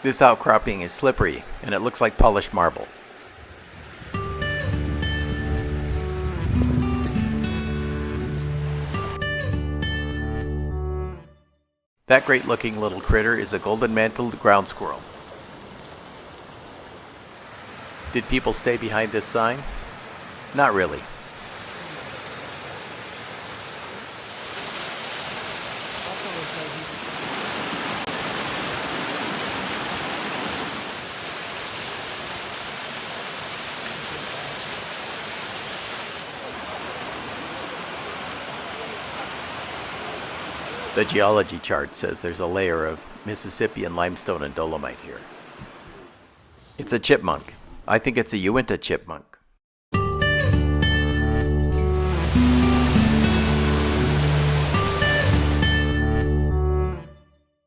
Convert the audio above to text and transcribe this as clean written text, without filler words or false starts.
This outcropping is slippery, and it looks like polished marble. That great-looking little critter is a golden-mantled ground squirrel. Did people stay behind this sign? Not really. The geology chart says there's a layer of Mississippian limestone and dolomite here. It's a chipmunk. I think it's a Uinta chipmunk.